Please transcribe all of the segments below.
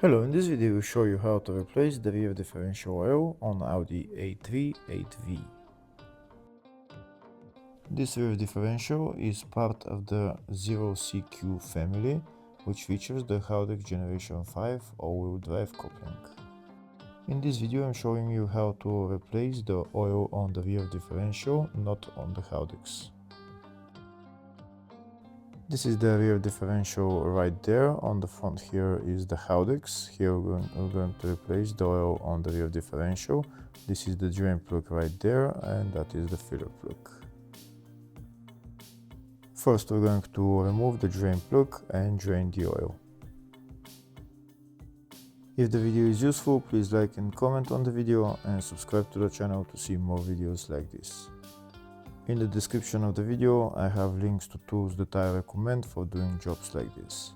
Hello, in this video we'll show you how to replace the rear differential oil on Audi A3 8V. This rear differential is part of the 0CQ family, which features the Audi Generation 5 all-wheel drive coupling. In this video I'm showing you how to replace the oil on the rear differential, not on the Audix. This is the rear differential right there. On the front here is the Audix. Here we're going to replace the oil on the rear differential. This is the drain plug right there, and that is the filler plug. First we're going to remove the drain plug and drain the oil. If the video is useful, please like and comment on the video and subscribe to the channel to see more videos like this. In the description of the video, I have links to tools that I recommend for doing jobs like this.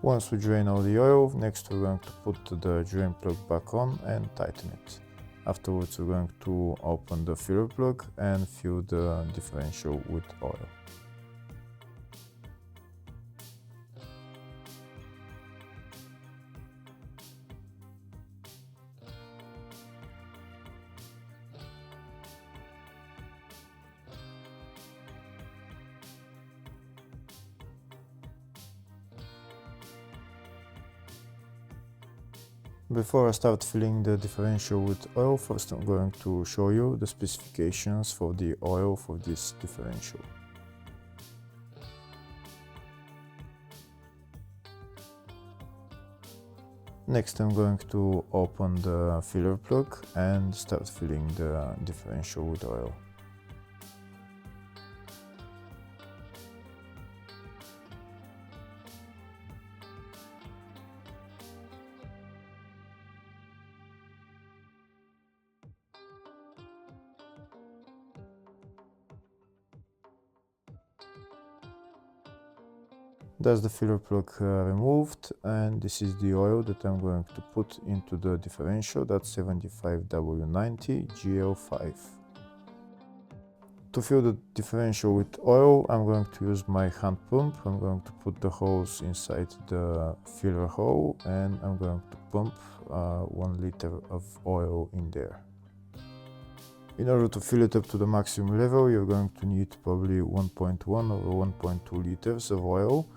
Once we drain all the oil, next we're going to put the drain plug back on and tighten it. Afterwards we're going to open the filler plug and fill the differential with oil. Before I start filling the differential with oil, first I'm going to show you the specifications for the oil for this differential. Next I'm going to open the filler plug and start filling the differential with oil. That's the filler plug removed, and this is the oil that I'm going to put into the differential. That's 75W90 GL5. To fill the differential with oil, I'm going to use my hand pump. I'm going to put the hose inside the filler hole and I'm going to pump 1 liter of oil in there. In order to fill it up to the maximum level, you're going to need probably 1.1 or 1.2 liters of oil.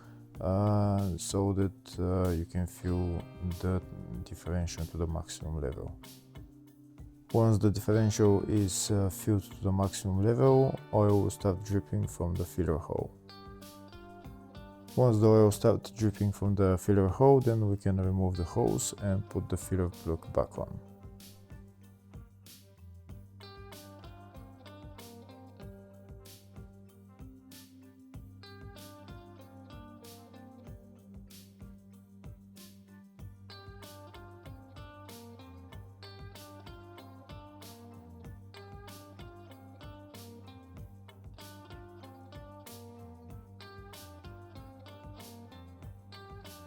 So that you can fill the differential to the maximum level. Once the differential is filled to the maximum level, oil will start dripping from the filler hole. Once the oil starts dripping from the filler hole, then we can remove the hose and put the filler plug back on.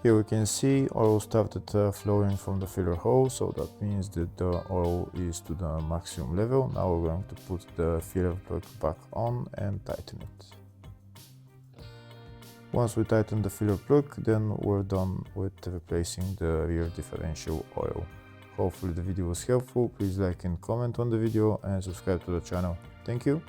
Here we can see oil started flowing from the filler hole, so that means that the oil is to the maximum level. Now we're going to put the filler plug back on and tighten it. Once we tighten the filler plug, then we're done with replacing the rear differential oil. Hopefully the video was helpful. Please like and comment on the video and subscribe to the channel. Thank you.